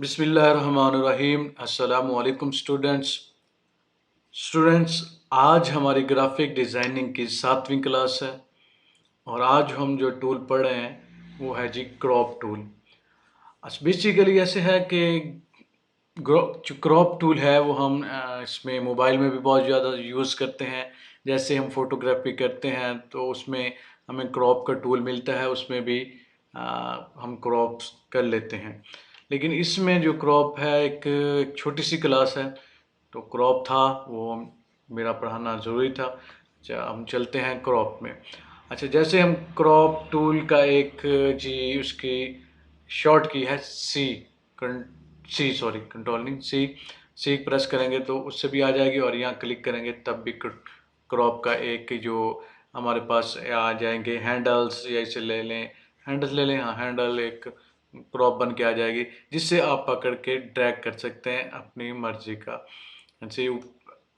बिस्मिल्लाहिर्रहमानिर्रहीम। अस्सलामु अलैकुम स्टूडेंट्स, आज हमारी ग्राफिक डिज़ाइनिंग की 7वीं क्लास है और आज हम जो टूल पढ़ रहे हैं वो है जी क्रॉप टूल। बेसिकली ऐसे है कि जो क्रॉप टूल है वो हम इसमें मोबाइल में भी बहुत ज़्यादा यूज़ करते हैं। जैसे हम फोटोग्राफी करते हैं तो उसमें हमें क्रॉप का टूल मिलता है, उसमें भी हम क्रॉप्स कर लेते हैं। लेकिन इसमें जो क्रॉप है एक छोटी सी क्लास है, तो क्रॉप था वो मेरा पढ़ाना ज़रूरी था। अच्छा, हम चलते हैं क्रॉप में। अच्छा, जैसे हम क्रॉप टूल का एक जी उसकी शॉर्ट की है कंट्रोल नहीं सी प्रेस करेंगे तो उससे भी आ जाएगी, और यहाँ क्लिक करेंगे तब भी क्रॉप का एक जो हमारे पास आ जाएंगे हैंडल्स, या इसे ले लें, हैंडल्स ले लें, हाँ हैंडल एक क्रॉप बन के आ जाएगी, जिससे आप पकड़ के ड्रैग कर सकते हैं अपनी मर्जी का। ऐसे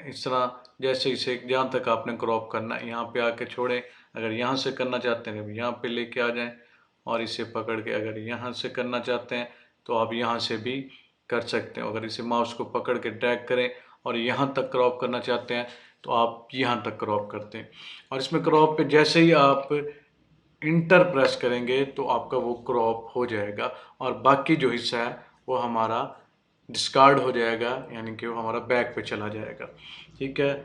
इस तरह जैसे इसे जहाँ तक आपने क्रॉप करना है यहाँ पे आके छोड़ें। अगर यहाँ से करना चाहते हैं यहाँ पे लेके आ जाएं, और इसे पकड़ के अगर यहाँ से करना चाहते हैं तो आप यहाँ से भी कर सकते हैं। अगर इसे माउस को पकड़ के ड्रैग करें और यहाँ तक क्रॉप करना चाहते हैं तो आप यहाँ तक क्रॉप करते हैं। और इसमें क्रॉप पे जैसे ही आप इंटर प्रेस करेंगे तो आपका वो क्रॉप हो जाएगा, और बाकी जो हिस्सा है वो हमारा डिस्कार्ड हो जाएगा, यानी कि वो हमारा बैक पे चला जाएगा। ठीक है,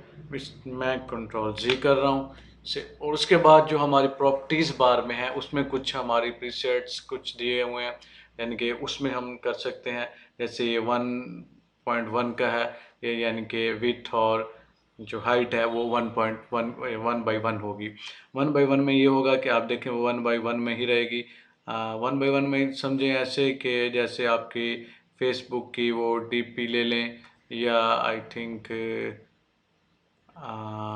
मैं कंट्रोल जी कर रहा हूँ से, और उसके बाद जो हमारी प्रॉपर्टीज़ बार में है उसमें कुछ हमारी प्रीसेट्स कुछ दिए हुए हैं, यानी कि उसमें हम कर सकते हैं। जैसे ये 1.1 का है ये, यानी कि विथ और जो हाइट है वो 1 होगी। 1/1 में ये होगा कि आप देखें वो 1/1 में ही रहेगी। 1/1 में समझें ऐसे कि जैसे आपकी फेसबुक की वो डीपी ले लें, या आई थिंक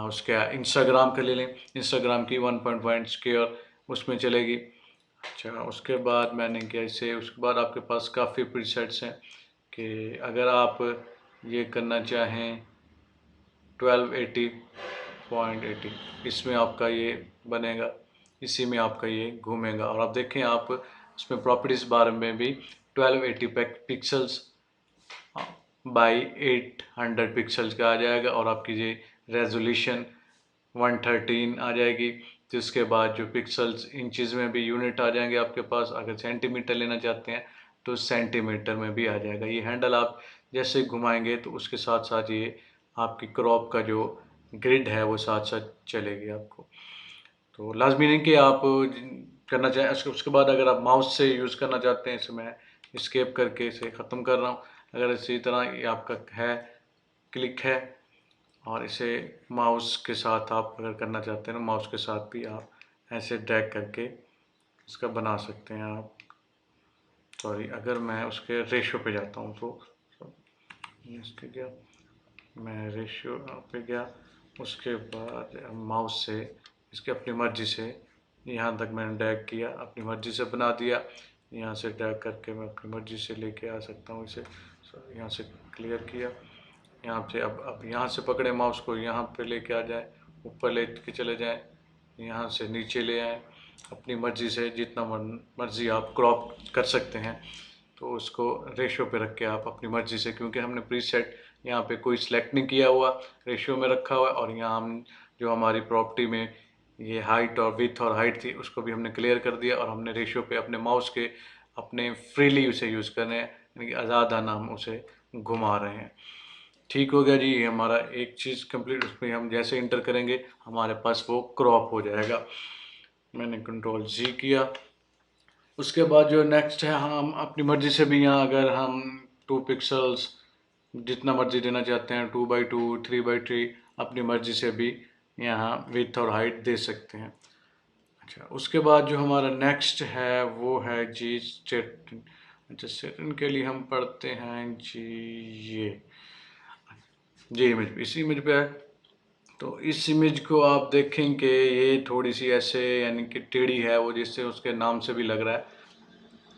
उसका इंस्टाग्राम का ले लें, इंस्टाग्राम की 1.1 स्क्वायर उसमें चलेगी। अच्छा, उसके बाद मैंने क्या इसे, उसके बाद आपके पास काफ़ी प्रीसेट्स हैं कि अगर आप ये करना चाहें 1280.80, इसमें आपका ये बनेगा, इसी में आपका ये घूमेगा। और आप देखें आप उसमें प्रॉपर्टीज़ बारे में भी 1280 पिक्सल्स बाई 800 पिक्सल्स का आ जाएगा, और आपकी ये रेजोल्यूशन 113 आ जाएगी। तो इसके बाद जो पिक्सल्स इंचज़ में भी यूनिट आ जाएंगे आपके पास। अगर सेंटीमीटर लेना चाहते हैं तो सेंटीमीटर में भी आ जाएगा। ये हैंडल आप जैसे घुमाएंगे तो उसके साथ साथ ये आपकी क्रॉप का जो ग्रिड है वो साथ साथ चलेगी आपको। तो लाजमी नहीं कि आप करना चाहें। उसके बाद अगर आप माउस से यूज़ करना चाहते हैं, इसे मैं एस्केप करके इसे ख़त्म कर रहा हूँ। अगर इसी तरह ये आपका है क्लिक है, और इसे माउस के साथ आप अगर करना चाहते हैं ना, माउस के साथ भी आप ऐसे ड्रैग करके इसका बना सकते हैं आप। सॉरी, अगर मैं उसके रेशो पे जाता हूँ तो इसके गया, मैं रेशियो पे गया, उसके बाद माउस से इसके अपनी मर्ज़ी से यहाँ तक मैंने ड्रैग किया, अपनी मर्ज़ी से बना दिया। यहाँ से ड्रैग करके मैं अपनी मर्ज़ी से लेके आ सकता हूँ इसे। यहाँ से क्लियर किया, यहाँ से अब यहाँ से पकड़े माउस को, यहाँ पे लेके आ जाए, ऊपर ले के चले जाएं, यहाँ से नीचे ले आएँ। अपनी मर्ज़ी से जितना मर्ज़ी आप क्रॉप कर सकते हैं। तो उसको रेशो पे रख के आप अपनी मर्ज़ी से, क्योंकि हमने प्रीसेट यहाँ पे कोई सिलेक्ट नहीं किया हुआ, रेशियो में रखा हुआ है। और यहाँ हम जो हमारी प्रॉपर्टी में ये हाइट और विथ और हाइट थी उसको भी हमने क्लियर कर दिया, और हमने रेशियो पे अपने माउस के अपने फ्रीली उसे यूज़ कर रहे हैं, यानी कि आज़ादाना हम उसे घुमा रहे हैं। ठीक हो गया जी, ये हमारा एक चीज़ कंप्लीट। उसमें हम जैसे इंटर करेंगे हमारे पास वो क्रॉप हो जाएगा। मैंने कंट्रोल जी किया। उसके बाद जो नेक्स्ट है, हम अपनी मर्ज़ी से भी यहाँ अगर हम 2 पिक्सल्स जितना मर्ज़ी देना चाहते हैं, 2x2 3x3 अपनी मर्ज़ी से भी यहाँ विथ और हाइट दे सकते हैं। अच्छा, उसके बाद जो हमारा नेक्स्ट है वो है जी स्टेटन। अच्छा, स्टेटन के लिए हम पढ़ते हैं जी ये इमेज, इस इमेज पे है। तो इस इमेज को आप देखें कि ये थोड़ी सी ऐसे यानी कि टेढ़ी है, वो जिससे उसके नाम से भी लग रहा है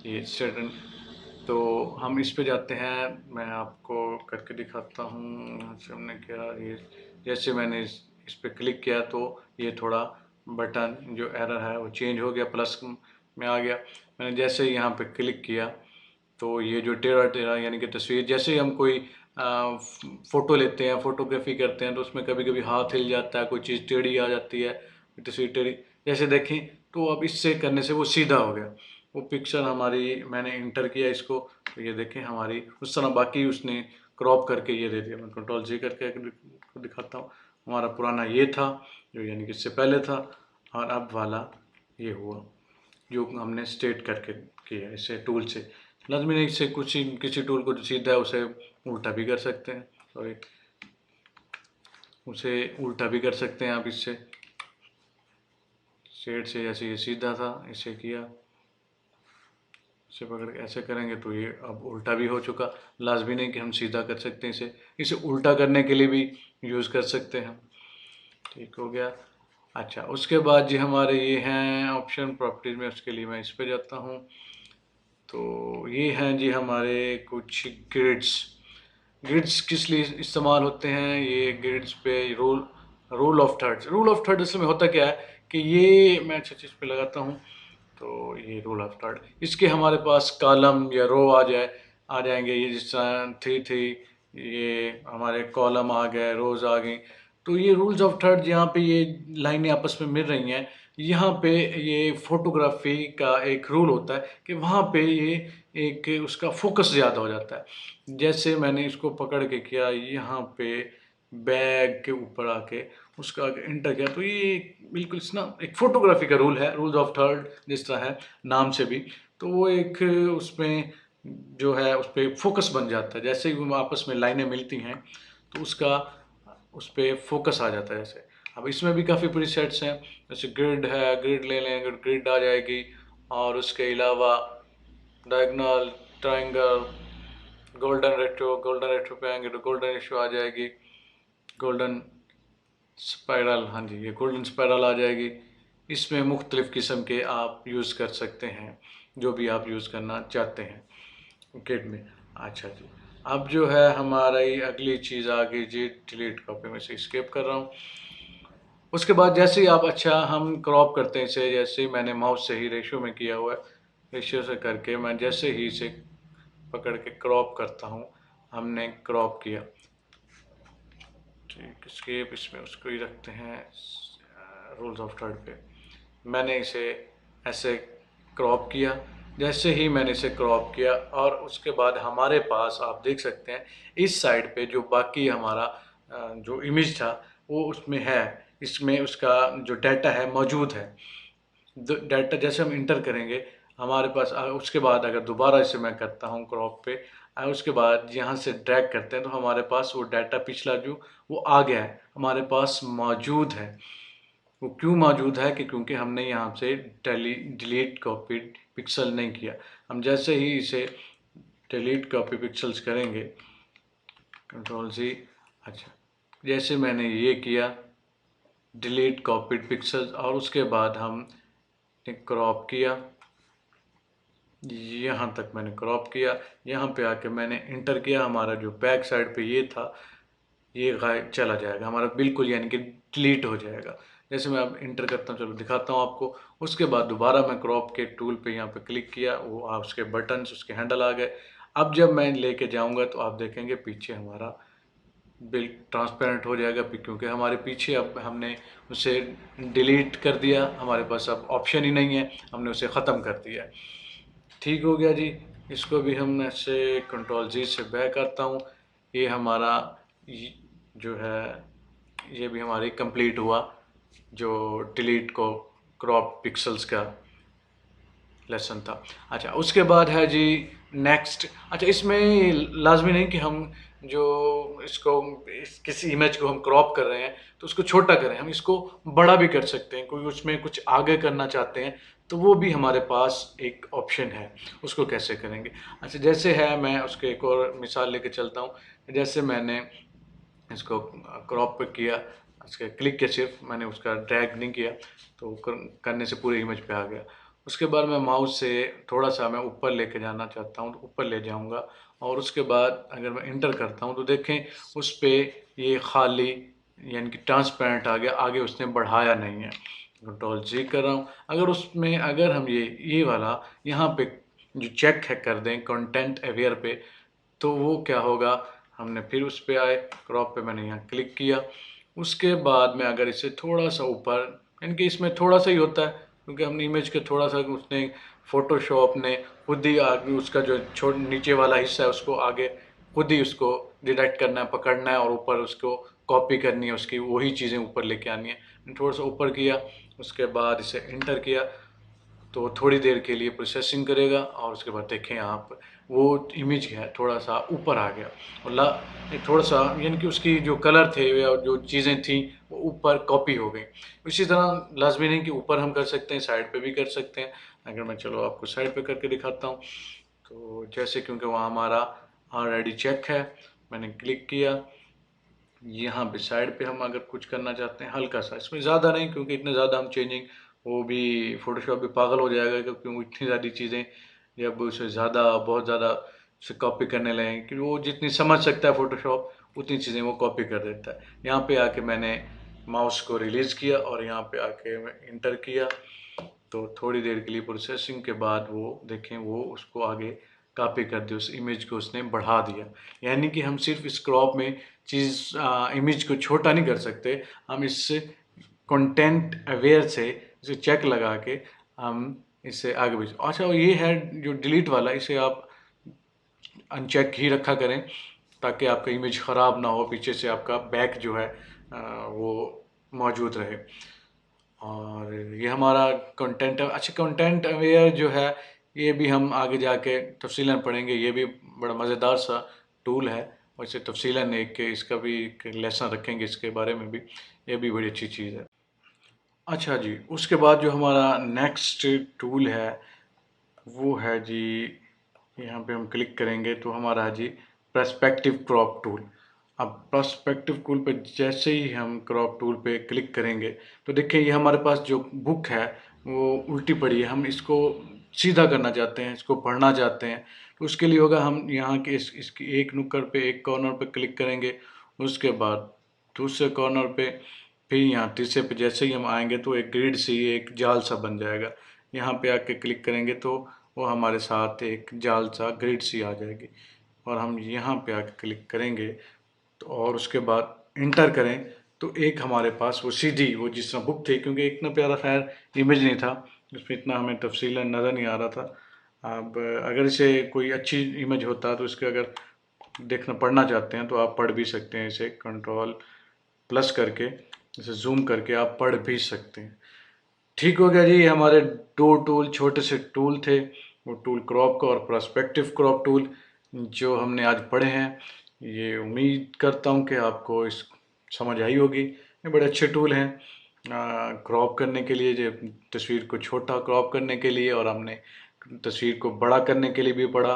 ये स्टेटन। तो हम इस पे जाते हैं, मैं आपको करके दिखाता हूँ। यहाँ से हमने क्या, ये जैसे मैंने इस पे क्लिक किया तो ये थोड़ा बटन जो एरर है वो चेंज हो गया, प्लस में आ गया। मैंने जैसे ही यहाँ पे क्लिक किया तो ये जो टेढ़ा टेढ़ा यानी कि तस्वीर, जैसे ही हम कोई फ़ोटो लेते हैं, फ़ोटोग्राफी करते हैं, तो उसमें कभी कभी हाथ हिल जाता है, कोई चीज़ टेढ़ी आ जाती है, तस्वीर टेढ़ी, जैसे देखें। तो अब इससे करने से वो सीधा हो गया, वो पिक्चर हमारी, मैंने इंटर किया इसको, तो ये देखें हमारी उस तरह, बाकी उसने क्रॉप करके ये दे दिया। मैं कंट्रोल-Z करके दिखाता हूँ। हमारा पुराना ये था, जो यानी कि इससे पहले था, और अब वाला ये हुआ, जो हमने स्ट्रेट करके किया इसे टूल से। लाजमी नहीं इससे कुछ किसी टूल को जो सीधा है उसे उल्टा भी कर सकते हैं, सॉरी, उसे उल्टा भी कर सकते हैं आप इससे। स्ट्रेट से जैसे ये सीधा था, इसे किया, इसे पकड़ के ऐसे करेंगे तो ये अब उल्टा भी हो चुका। लाजमी नहीं कि हम सीधा कर सकते हैं इसे उल्टा करने के लिए भी यूज़ कर सकते हैं। ठीक हो गया। अच्छा, उसके बाद जी हमारे ये हैं ऑप्शन प्रॉपर्टीज़ में, उसके लिए मैं इस पे जाता हूँ। तो ये हैं जी हमारे कुछ ग्रिड्स। ग्रिड्स किस लिए इस्तेमाल होते हैं? ये ग्रिड्स पे rule of thirds, rule of third असल में होता क्या है कि ये मैं अच्छा चीज़ पे लगाता हूँ। तो ये रूल ऑफ थर्ड, इसके हमारे पास कॉलम या रो आ जाएंगे। ये जिस तरह 3 ये हमारे कॉलम आ गए, रोज आ गई। तो ये रूल्स ऑफ थर्ड, यहाँ पे ये लाइनें आपस में मिल रही हैं, यहाँ पे ये फोटोग्राफी का एक रूल होता है कि वहाँ पे ये एक उसका फोकस ज़्यादा हो जाता है। जैसे मैंने इसको पकड़ के किया, यहाँ पे बैग के ऊपर आके उसका आगे इंटर किया, तो ये बिल्कुल ना एक फोटोग्राफी का रूल है, रूल्स ऑफ थर्ड जिस तरह है नाम से भी। तो वो एक उसमें जो है उस पर फोकस बन जाता है, जैसे ही वो आपस में लाइनें मिलती हैं तो उसका उस पर फोकस आ जाता है। जैसे अब इसमें भी काफ़ी प्रीसेट्स हैं, जैसे ग्रिड है, ग्रिड ले लें, ग्रिड आ जाएगी। और उसके अलावा डायगोनल, ट्रायंगल, गोल्डन रेट्रो पे आएंगे तो गोल्डन रेशियो आ जाएगी, गोल्डन स्पाइरल, हाँ जी, ये गोल्डन स्पाइरल आ जाएगी। इसमें मुख्तलिफ़ किस्म के आप यूज़ कर सकते हैं, जो भी आप यूज़ करना चाहते हैं किट में। अच्छा जी, अब जो है हमारी अगली चीज़ आ गई जी, डिलीट कॉपी में से स्केप कर रहा हूँ। उसके बाद जैसे ही आप, अच्छा हम क्रॉप करते हैं इसे, जैसे ही मैंने माउस से ही रेशियो में किया हुआ है, रेशियो से करके मैं जैसे ही इसे पकड़ के क्रॉप करता हूँ, हमने क्रॉप किया। ठीक, स्केप इसमें उसको ही रखते हैं रूल्स ऑफ थर्ड पे। मैंने इसे ऐसे क्रॉप किया, जैसे ही मैंने इसे क्रॉप किया, और उसके बाद हमारे पास आप देख सकते हैं इस साइड पे जो बाकी हमारा जो इमेज था वो उसमें है, इसमें उसका जो डाटा है मौजूद है। डाटा जैसे हम इंटर करेंगे हमारे पास, उसके बाद अगर दोबारा इसे मैं करता हूँ क्रॉप पे, उसके बाद यहाँ से ड्रैग करते हैं तो हमारे पास वो डाटा पिछला जो वो आ गया है, हमारे पास मौजूद है। वो क्यों मौजूद है कि क्योंकि हमने यहाँ से डिलीट कॉपी पिक्सल नहीं किया। हम जैसे ही इसे डिलीट कॉपी पिक्सल्स करेंगे, कंट्रोल-Z, अच्छा, जैसे मैंने ये किया डिलीट कॉपीड पिक्सल्स, और उसके बाद हमने क्रॉप किया, यहाँ तक मैंने क्रॉप किया, यहाँ पे आके मैंने इंटर किया, हमारा जो बैक साइड पे ये था ये गायब चला जाएगा हमारा बिल्कुल, यानी कि डिलीट हो जाएगा। जैसे मैं अब इंटर करता हूँ, चलो दिखाता हूँ आपको। उसके बाद दोबारा मैं क्रॉप के टूल पे यहाँ पे क्लिक किया, वो उसके बटन्स, उसके हैंडल आ गए। अब जब मैं लेके जाऊँगा तो आप देखेंगे पीछे हमारा बिल ट्रांसपेरेंट हो जाएगा, क्योंकि हमारे पीछे अब हमने उसे डिलीट कर दिया, हमारे पास अब ऑप्शन ही नहीं है, हमने उसे ख़त्म कर दिया। ठीक हो गया जी। इसको भी हम ऐसे कंट्रोल-Z से बैक करता हूँ। ये हमारा जो है ये भी हमारी कंप्लीट हुआ, जो डिलीट को क्रॉप पिक्सल्स का लेसन था। अच्छा, उसके बाद है जी नेक्स्ट। अच्छा, इसमें लाजमी नहीं कि हम जो इसको किसी इमेज को हम क्रॉप कर रहे हैं तो उसको छोटा करें, हम इसको बड़ा भी कर सकते हैं। कोई उसमें कुछ आगे करना चाहते हैं तो वो भी हमारे पास एक ऑप्शन है, उसको कैसे करेंगे। अच्छा, जैसे है मैं उसके एक और मिसाल लेके चलता हूँ। जैसे मैंने इसको क्रॉप किया, उसके क्लिक किया, सिर्फ मैंने उसका ड्रैग नहीं किया, तो करने से पूरे इमेज पे आ गया। उसके बाद मैं माउस से थोड़ा सा मैं ऊपर लेके जाना चाहता हूँ तो ऊपर ले जाऊँगा, और उसके बाद अगर मैं इंटर करता हूँ तो देखें उस पर ये खाली यानी कि ट्रांसपेरेंट आ गया, आगे उसने बढ़ाया नहीं है। कंट्रोल-Z कर रहा हूँ, अगर उसमें अगर हम ये वाला यहाँ पे जो चेक है कर दें कंटेंट अवेयर पे, तो वो क्या होगा, हमने फिर उस पे आए, क्रॉप पे मैंने यहाँ क्लिक किया। उसके बाद में अगर इसे थोड़ा सा ऊपर, यानी कि इसमें थोड़ा सा ही होता है क्योंकि हमने इमेज के थोड़ा सा उसने फोटोशॉप ने खुद ही आगे उसका जो नीचे वाला हिस्सा है उसको आगे खुद ही उसको डिटेक्ट करना है, पकड़ना है और ऊपर उसको कॉपी करनी है, उसकी वही चीज़ें ऊपर लेके आनी है। थोड़ा सा ऊपर किया, उसके बाद इसे इंटर किया तो थोड़ी देर के लिए प्रोसेसिंग करेगा और उसके बाद देखें आप वो इमेज है थोड़ा सा ऊपर आ गया और थोड़ा सा यानी कि उसकी जो कलर थे या जो चीज़ें थी वो ऊपर कॉपी हो गई। इसी तरह लाजमी नहीं कि ऊपर हम कर सकते हैं, साइड पे भी कर सकते हैं। अगर मैं चलो आपको साइड पे करके दिखाता हूँ, तो जैसे क्योंकि वहाँ हमारा ऑलरेडी चेक है, मैंने क्लिक किया, यहाँ पे साइड पे हम अगर कुछ करना चाहते हैं हल्का सा, इसमें ज़्यादा नहीं क्योंकि इतने ज़्यादा हम चेंजिंग, वो भी फोटोशॉप भी पागल हो जाएगा क्योंकि वो इतनी ज़्यादा चीज़ें जब उसे ज़्यादा बहुत ज़्यादा उसे कॉपी करने लगेंगे कि वो जितनी समझ सकता है फोटोशॉप उतनी चीज़ें वो कॉपी कर देता है। यहाँ पे आके मैंने माउस को रिलीज़ किया और यहाँ पे आके मैं इंटर किया, तो थोड़ी देर के लिए प्रोसेसिंग के बाद वो देखें वो उसको आगे कॉपी कर दी, उस इमेज को उसने बढ़ा दिया। यानी कि हम सिर्फ इस क्रॉप में इमेज को छोटा नहीं कर सकते, हम इससे कंटेंट अवेयर से इसे चेक लगा के हम इसे आगे भी। अच्छा ये है जो डिलीट वाला, इसे आप अनचेक ही रखा करें ताकि आपका इमेज ख़राब ना हो, पीछे से आपका बैक जो है वो मौजूद रहे। और ये हमारा कंटेंट, अच्छा कंटेंट अवेयर जो है ये भी हम आगे जाके तफसीलन पढ़ेंगे, ये भी बड़ा मज़ेदार सा टूल है। वैसे तफसीलन एक इसका भी एक लेसन रखेंगे इसके बारे में भी, ये भी बड़ी अच्छी चीज़ है। अच्छा जी, उसके बाद जो हमारा नेक्स्ट टूल है वो है जी, यहाँ पे हम क्लिक करेंगे तो हमारा है जी पर्सपेक्टिव क्रॉप टूल। अब पर्सपेक्टिव टूल पे जैसे ही हम क्रॉप टूल पे क्लिक करेंगे तो देखिए ये हमारे पास जो बुक है वो उल्टी पड़ी है, हम इसको सीधा करना चाहते हैं, इसको पढ़ना चाहते हैं। तो उसके लिए होगा हम यहाँ के इसकी एक नुक्कड़ पे, एक कॉर्नर पे क्लिक करेंगे, उसके बाद दूसरे कॉर्नर पे, फिर यहाँ तीसरे पे जैसे ही हम आएंगे तो एक ग्रिड सी एक जाल सा बन जाएगा। यहाँ पे आके क्लिक करेंगे तो वो हमारे साथ एक जाल सा ग्रिड सी आ जाएगी और हम यहाँ पे आके क्लिक करेंगे तो और उसके बाद इंटर करें तो एक हमारे पास वो सीधी वो जिस तरह बुक थी, क्योंकि इतना प्यारा खैर इमेज नहीं था, उसमें इतना हमें तफसीलन नज़र नहीं आ रहा था। अब अगर इसे कोई अच्छी इमेज होता तो इसके अगर देखना पढ़ना चाहते हैं तो आप पढ़ भी सकते हैं, इसे कंट्रोल प्लस करके इसे जूम करके आप पढ़ भी सकते हैं। ठीक हो गया जी, ये हमारे दो टूल छोटे से टूल थे, वो टूल क्रॉप का और पर्सपेक्टिव क्रॉप टूल जो हमने आज पढ़े हैं। ये उम्मीद करता हूँ कि आपको इस समझ आई होगी। ये बड़े अच्छे टूल हैं क्रॉप करने के लिए, जो तस्वीर को छोटा क्रॉप करने के लिए, और हमने तस्वीर को बड़ा करने के लिए भी पढ़ा,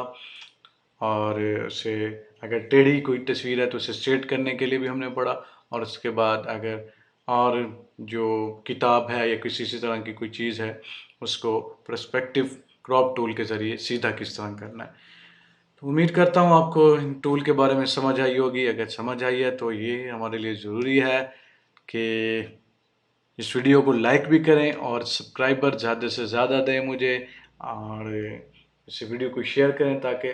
और उसे अगर टेढ़ी कोई तस्वीर है तो उसे स्ट्रेट करने के लिए भी हमने पढ़ा, और उसके बाद अगर और जो किताब है या किसी इसी तरह की कोई चीज़ है उसको पर्सपेक्टिव क्रॉप टूल के ज़रिए सीधा किस तरह करना है। तो उम्मीद करता हूँ आपको इन टूल के बारे में समझ आई होगी। अगर समझ आई है तो ये हमारे लिए ज़रूरी है कि इस वीडियो को लाइक भी करें और सब्सक्राइबर ज़्यादा से ज़्यादा दें मुझे, और इस वीडियो को शेयर करें ताकि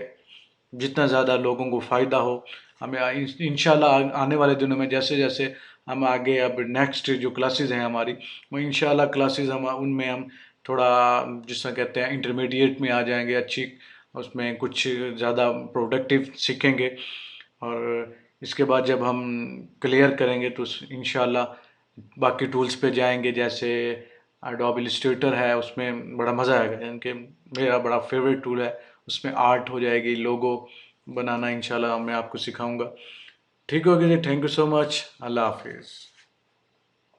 जितना ज़्यादा लोगों को फ़ायदा हो। हमें इंशाल्लाह आने वाले दिनों में जैसे जैसे हम आगे अब नेक्स्ट जो क्लासेस हैं हमारी, वो इंशाल्लाह क्लासेस हम उनमें हम थोड़ा जिस तरह कहते हैं इंटरमीडिएट में आ जाएंगे, अच्छी उसमें कुछ ज़्यादा प्रोडक्टिव सीखेंगे, और इसके बाद जब हम क्लियर करेंगे तो इंशाल्लाह बाकी टूल्स पे जाएंगे, जैसे एडोब इलस्ट्रेटर है उसमें बड़ा मज़ा आएगा, यानी कि मेरा बड़ा फेवरेट टूल है। उसमें आर्ट हो जाएगी, लोगो बनाना इंशाल्लाह मैं आपको सिखाऊंगा। ठीक हो गया जी, थैंक यू सो मच, अल्लाह हाफिज़।